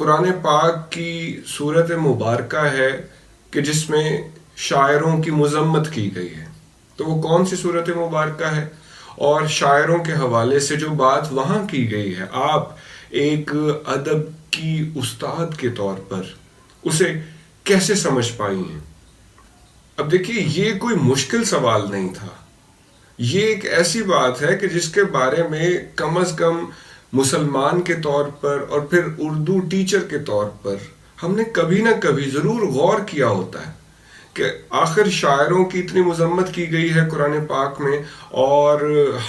قرآن پاک کی صورت مبارکہ ہے کہ جس میں شاعروں کی مذمت کی گئی ہے، تو وہ کون سی صورت مبارکہ ہے؟ اور شاعروں کے حوالے سے جو بات وہاں کی گئی ہے، آپ ایک ادب کی استاد کے طور پر اسے کیسے سمجھ پائی ہیں؟ اب دیکھیے، یہ کوئی مشکل سوال نہیں تھا، یہ ایک ایسی بات ہے کہ جس کے بارے میں کم از کم مسلمان کے طور پر اور پھر اردو ٹیچر کے طور پر ہم نے کبھی نہ کبھی ضرور غور کیا ہوتا ہے کہ آخر شاعروں کی اتنی مذمت کی گئی ہے قرآن پاک میں اور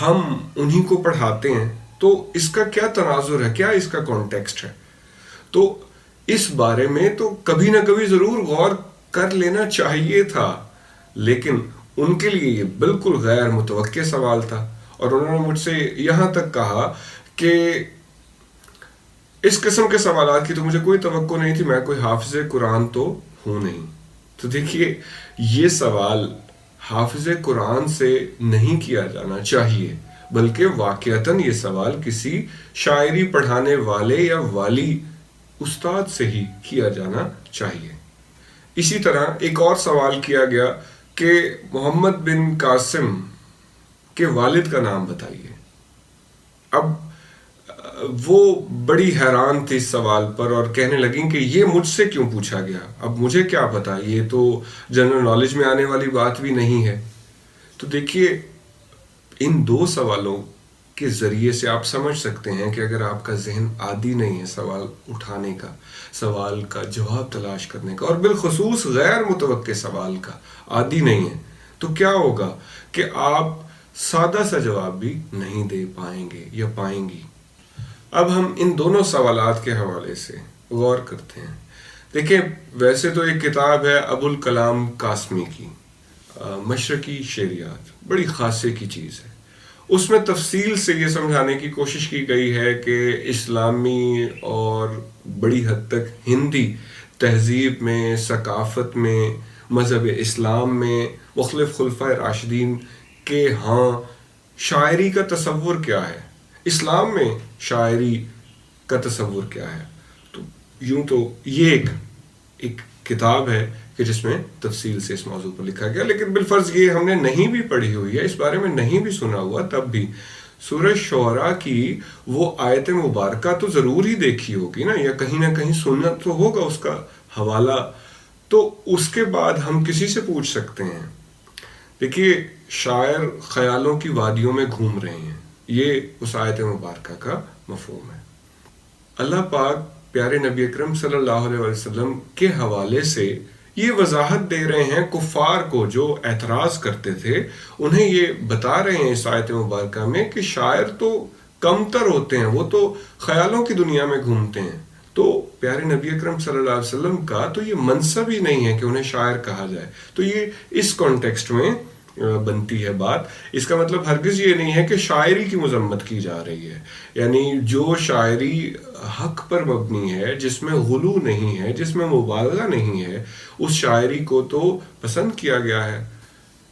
ہم انہی کو پڑھاتے ہیں، تو اس کا کیا تناظر ہے، کیا اس کا کانٹیکسٹ ہے؟ تو اس بارے میں تو کبھی نہ کبھی ضرور غور کر لینا چاہیے تھا، لیکن ان کے لیے یہ بالکل غیر متوقع سوال تھا، اور انہوں نے مجھ سے یہاں تک کہا کہ اس قسم کے سوالات کی تو مجھے کوئی توقع نہیں تھی، میں کوئی حافظ قرآن تو ہوں نہیں۔ تو دیکھیے، یہ سوال حافظ قرآن سے نہیں کیا جانا چاہیے، بلکہ واقعتاً یہ سوال کسی شاعری پڑھانے والے یا والی استاد سے ہی کیا جانا چاہیے۔ اسی طرح ایک اور سوال کیا گیا کہ محمد بن قاسم کے والد کا نام بتائیے۔ اب وہ بڑی حیران تھی اس سوال پر اور کہنے لگیں کہ یہ مجھ سے کیوں پوچھا گیا، اب مجھے کیا پتا، یہ تو جنرل نالج میں آنے والی بات بھی نہیں ہے۔ تو دیکھیے، ان دو سوالوں کے ذریعے سے آپ سمجھ سکتے ہیں کہ اگر آپ کا ذہن عادی نہیں ہے سوال اٹھانے کا، سوال کا جواب تلاش کرنے کا، اور بالخصوص غیر متوقع سوال کا عادی نہیں ہے، تو کیا ہوگا کہ آپ سادہ سا جواب بھی نہیں دے پائیں گے یا پائیں گی۔ اب ہم ان دونوں سوالات کے حوالے سے غور کرتے ہیں۔ دیکھیں، ویسے تو ایک کتاب ہے ابوالکلام قاسمی کی، مشرقی شعریات، بڑی خاصے کی چیز ہے۔ اس میں تفصیل سے یہ سمجھانے کی کوشش کی گئی ہے کہ اسلامی اور بڑی حد تک ہندی تہذیب میں، ثقافت میں، مذہب اسلام میں مختلف خلفائے راشدین کے ہاں شاعری کا تصور کیا ہے، اسلام میں شاعری کا تصور کیا ہے۔ تو یوں تو یہ ایک کتاب ہے کہ جس میں تفصیل سے اس موضوع پر لکھا گیا، لیکن بالفرض یہ ہم نے نہیں بھی پڑھی ہوئی ہے، اس بارے میں نہیں بھی سنا ہوا، تب بھی سورہ شعراء کی وہ آیت مبارکہ تو ضرور ہی دیکھی ہوگی نا، یا کہیں نہ کہیں سننا تو ہوگا اس کا حوالہ، تو اس کے بعد ہم کسی سے پوچھ سکتے ہیں۔ دیکھیے، شاعر خیالوں کی وادیوں میں گھوم رہے ہیں، یہ اس آیت مبارکہ کا مفہوم ہے۔ اللہ پاک پیارے نبی اکرم صلی اللہ علیہ وسلم کے حوالے سے یہ وضاحت دے رہے ہیں کفار کو جو اعتراض کرتے تھے، انہیں یہ بتا رہے ہیں اس آیت مبارکہ میں کہ شاعر تو کمتر ہوتے ہیں، وہ تو خیالوں کی دنیا میں گھومتے ہیں۔ تو پیارے نبی اکرم صلی اللہ علیہ وسلم کا تو یہ منصب ہی نہیں ہے کہ انہیں شاعر کہا جائے۔ تو یہ اس کانٹیکسٹ میں بنتی ہے بات، اس کا مطلب ہرگز یہ نہیں ہے کہ شاعری کی مذمت کی جا رہی ہے، یعنی جو شاعری حق پر مبنی ہے، جس میں غلو نہیں ہے، جس میں مبالغہ نہیں ہے، اس شاعری کو تو پسند کیا گیا ہے۔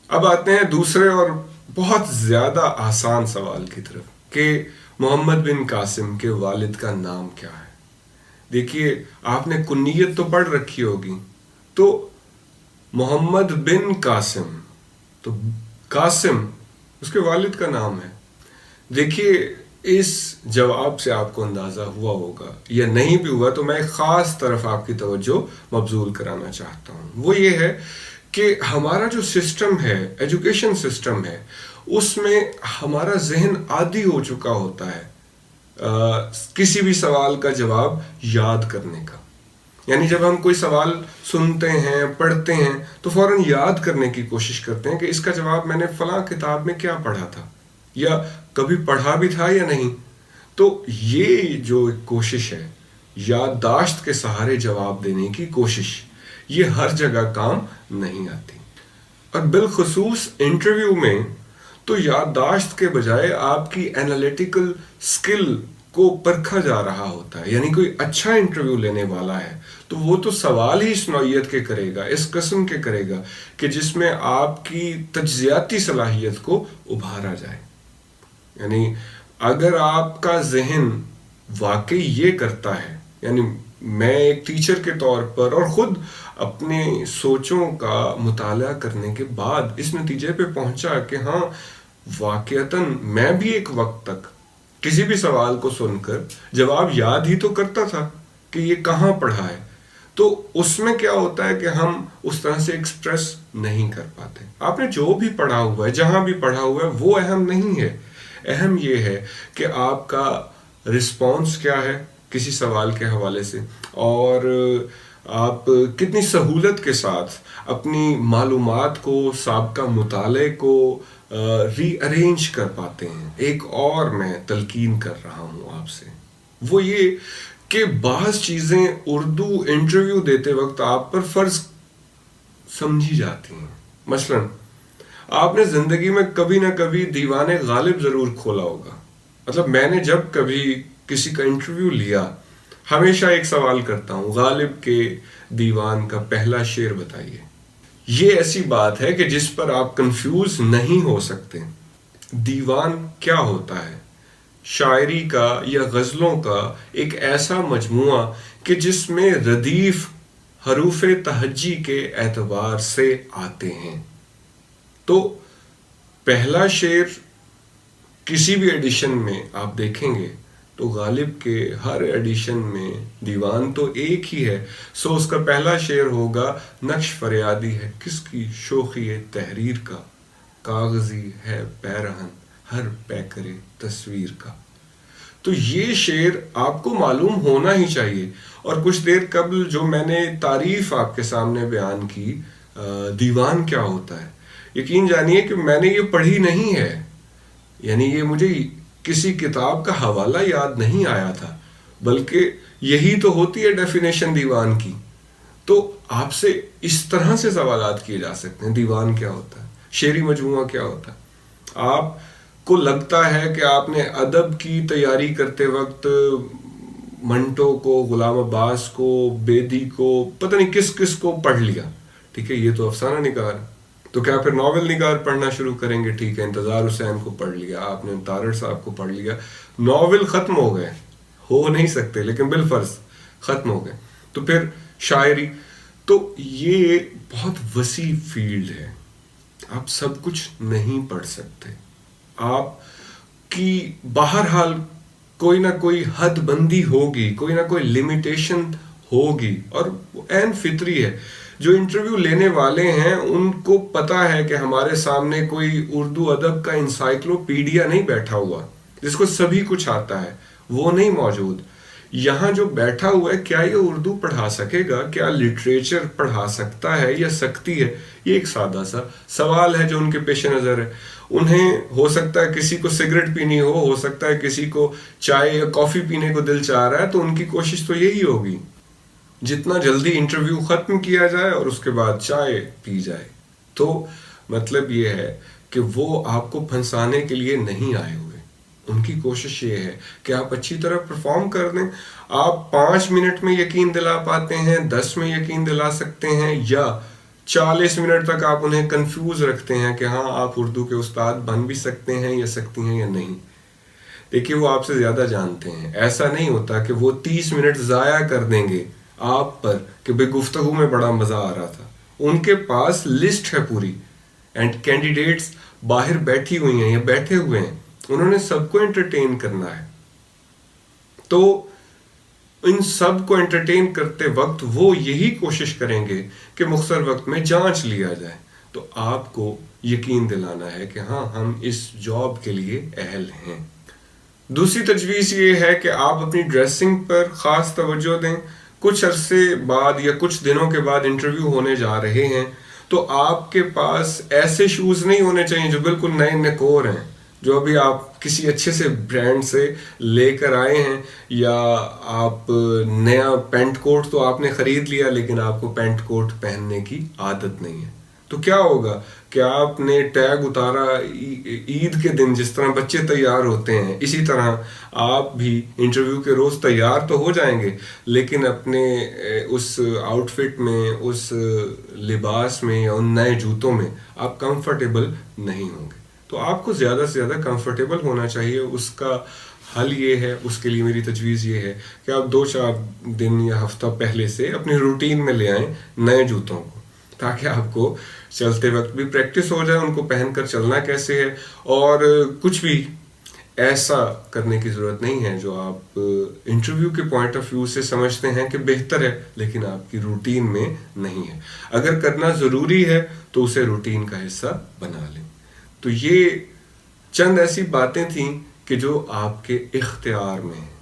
اب آتے ہیں دوسرے اور بہت زیادہ آسان سوال کی طرف کہ محمد بن قاسم کے والد کا نام کیا ہے۔ دیکھیے، آپ نے کنیت تو پڑھ رکھی ہوگی، تو محمد بن قاسم، تو قاسم اس کے والد کا نام ہے۔ دیکھیے، اس جواب سے آپ کو اندازہ ہوا ہوگا، یا نہیں بھی ہوا تو میں ایک خاص طرف آپ کی توجہ مبذول کرانا چاہتا ہوں۔ وہ یہ ہے کہ ہمارا جو سسٹم ہے، ایجوکیشن سسٹم ہے، اس میں ہمارا ذہن عادی ہو چکا ہوتا ہے کسی بھی سوال کا جواب یاد کرنے کا۔ یعنی جب ہم کوئی سوال سنتے ہیں، پڑھتے ہیں، تو فوراً یاد کرنے کی کوشش کرتے ہیں کہ اس کا جواب میں نے فلاں کتاب میں کیا پڑھا تھا، یا کبھی پڑھا بھی تھا یا نہیں۔ تو یہ جو کوشش ہے، یادداشت کے سہارے جواب دینے کی کوشش، یہ ہر جگہ کام نہیں آتی، اور بالخصوص انٹرویو میں تو یادداشت کے بجائے آپ کی انالیٹیکل سکل کو پرکھا جا رہا ہوتا ہے۔ یعنی کوئی اچھا انٹرویو لینے والا ہے تو وہ تو سوال ہی اس نوعیت کے کرے گا، اس قسم کے کرے گا کہ جس میں آپ کی تجزیاتی صلاحیت کو ابھارا جائے۔ یعنی اگر آپ کا ذہن واقعی یہ کرتا ہے، یعنی میں ایک ٹیچر کے طور پر اور خود اپنے سوچوں کا مطالعہ کرنے کے بعد اس نتیجے پہ پہنچا کہ ہاں واقعتاً میں بھی ایک وقت تک کسی بھی سوال کو سن کر جواب یاد ہی تو کرتا تھا کہ یہ کہاں پڑھا ہے، تو اس میں کیا ہوتا ہے کہ ہم اس طرح سے ایکسپریس نہیں کر پاتے. آپ نے جو بھی پڑھا ہوا ہے، جہاں بھی پڑھا ہوا ہے، وہ اہم نہیں ہے. اہم یہ ہے کہ آپ کا رسپانس کیا ہے کسی سوال کے حوالے سے، اور آپ کتنی سہولت کے ساتھ اپنی معلومات کو، سابقہ مطالعے کو ری ارینج کر پاتے ہیں. ایک اور میں تلقین کر رہا ہوں آپ سے، وہ یہ کہ بعض چیزیں اردو انٹرویو دیتے وقت آپ پر فرض سمجھی جاتی ہیں. مثلا آپ نے زندگی میں کبھی نہ کبھی دیوان غالب ضرور کھولا ہوگا. مطلب میں نے جب کبھی کسی کا انٹرویو لیا، ہمیشہ ایک سوال کرتا ہوں، غالب کے دیوان کا پہلا شعر بتائیے. یہ ایسی بات ہے کہ جس پر آپ کنفیوز نہیں ہو سکتے. دیوان کیا ہوتا ہے؟ شاعری کا یا غزلوں کا ایک ایسا مجموعہ کہ جس میں ردیف حروف تہجی کے اعتبار سے آتے ہیں. تو پہلا شعر کسی بھی ایڈیشن میں آپ دیکھیں گے تو غالب کے ہر ایڈیشن میں دیوان تو ایک ہی ہے، سو اس کا پہلا شعر ہوگا، نقش فریادی ہے کس کی شوخی تحریر کا، کاغذی ہے پیرہن ہر پیکرے تصویر کا. تو یہ شعر آپ کو معلوم ہونا ہی چاہیے. اور کچھ دیر قبل جو میں نے تعریف آپ کے سامنے بیان کی، دیوان کیا ہوتا ہے، یقین جانیے کہ میں نے یہ پڑھی نہیں ہے، یعنی یہ مجھے کسی کتاب کا حوالہ یاد نہیں آیا تھا، بلکہ یہی تو ہوتی ہے ڈیفینیشن دیوان کی. تو آپ سے اس طرح سے سوالات کیے جا سکتے ہیں، دیوان کیا ہوتا ہے، شعری مجموعہ کیا ہوتا ہے. آپ کو لگتا ہے کہ آپ نے ادب کی تیاری کرتے وقت منٹو کو، غلام عباس کو، بیدی کو، پتہ نہیں کس کس کو پڑھ لیا، ٹھیک ہے یہ تو افسانہ نگار. تو کیا پھر ناول نگار پڑھنا شروع کریں گے؟ ٹھیک ہے، انتظار حسین کو پڑھ لیا آپ نے، تارڑ صاحب کو پڑھ لیا، ناول ختم ہو گئے، ہو نہیں سکتے لیکن بالفرض ختم ہو گئے. تو پھر شاعری، تو یہ بہت وسیع فیلڈ ہے، آپ سب کچھ نہیں پڑھ سکتے. آپ کی بہرحال کوئی نہ کوئی حد بندی ہوگی، کوئی نہ کوئی لمیٹیشن ہوگی، اور عین فطری ہے. جو انٹرویو لینے والے ہیں ان کو پتا ہے کہ ہمارے سامنے کوئی اردو ادب کا انسائکلوپیڈیا نہیں بیٹھا ہوا جس کو سبھی کچھ آتا ہے، وہ نہیں موجود. یہاں جو بیٹھا ہوا ہے، کیا یہ اردو پڑھا سکے گا، کیا لٹریچر پڑھا سکتا ہے یا سکتی ہے، یہ ایک سادہ سا سوال ہے جو ان کے پیش نظر ہے. انہیں ہو سکتا ہے کسی کو سگریٹ پینی ہو سکتا ہے کسی کو چائے یا کافی پینے کو دل چاہ رہا ہے، تو ان کی کوشش تو یہی ہوگی جتنا جلدی انٹرویو ختم کیا جائے اور اس کے بعد چائے پی جائے. تو مطلب یہ ہے کہ وہ آپ کو پھنسانے کے لیے نہیں آئے ہوئے. ان کی کوشش یہ ہے کہ آپ اچھی طرح پرفارم کر دیں. آپ 5 منٹ میں یقین دلا پاتے ہیں، 10 میں یقین دلا سکتے ہیں، یا 40 منٹ تک آپ انہیں کنفیوز رکھتے ہیں کہ ہاں آپ اردو کے استاد بن بھی سکتے ہیں یا سکتی ہیں یا نہیں. دیکھیے وہ آپ سے زیادہ جانتے ہیں. ایسا نہیں ہوتا کہ وہ 30 منٹ ضائع کر دیں گے آپ پر کہ بے گفتگو میں بڑا مزہ آ رہا تھا. ان کے پاس لسٹ ہے پوری، اینڈ کینڈیڈیٹس باہر بیٹھی ہوئی ہیں یا بیٹھے ہوئے ہیں، انہوں نے سب کو انٹرٹین کرنا ہے. تو ان سب کو انٹرٹین کرتے وقت وہ یہی کوشش کریں گے کہ مختصر وقت میں جانچ لیا جائے. تو آپ کو یقین دلانا ہے کہ ہاں ہم اس جاب کے لیے اہل ہیں. دوسری تجویز یہ ہے کہ آپ اپنی ڈریسنگ پر خاص توجہ دیں. کچھ عرصے بعد یا کچھ دنوں کے بعد انٹرویو ہونے جا رہے ہیں، تو آپ کے پاس ایسے شوز نہیں ہونے چاہیے جو بالکل نئے نکور ہیں، جو ابھی آپ کسی اچھے سے برانڈ سے لے کر آئے ہیں، یا آپ نیا پینٹ کوٹ تو آپ نے خرید لیا لیکن آپ کو پینٹ کوٹ پہننے کی عادت نہیں ہے. تو کیا ہوگا کہ آپ نے ٹیگ اتارا عید کے دن، جس طرح بچے تیار ہوتے ہیں اسی طرح آپ بھی انٹرویو کے روز تیار تو ہو جائیں گے، لیکن اپنے اس آؤٹ فٹ میں، اس لباس میں یا ان نئے جوتوں میں آپ کمفرٹیبل نہیں ہوں گے. تو آپ کو زیادہ سے زیادہ کمفرٹیبل ہونا چاہیے، اس کا حل یہ ہے، اس کے لیے میری تجویز یہ ہے کہ آپ 2-4 دن یا ہفتہ پہلے سے اپنی روٹین میں لے آئیں نئے جوتوں کو، تاکہ آپ کو چلتے وقت بھی پریکٹس ہو جائے ان کو پہن کر چلنا کیسے ہے. اور کچھ بھی ایسا کرنے کی ضرورت نہیں ہے جو آپ انٹرویو کے پوائنٹ آف ویو سے سمجھتے ہیں کہ بہتر ہے لیکن آپ کی روٹین میں نہیں ہے. اگر کرنا ضروری ہے تو اسے روٹین کا حصہ بنا لیں. تو یہ چند ایسی باتیں تھیں کہ جو آپ کے اختیار میں ہیں.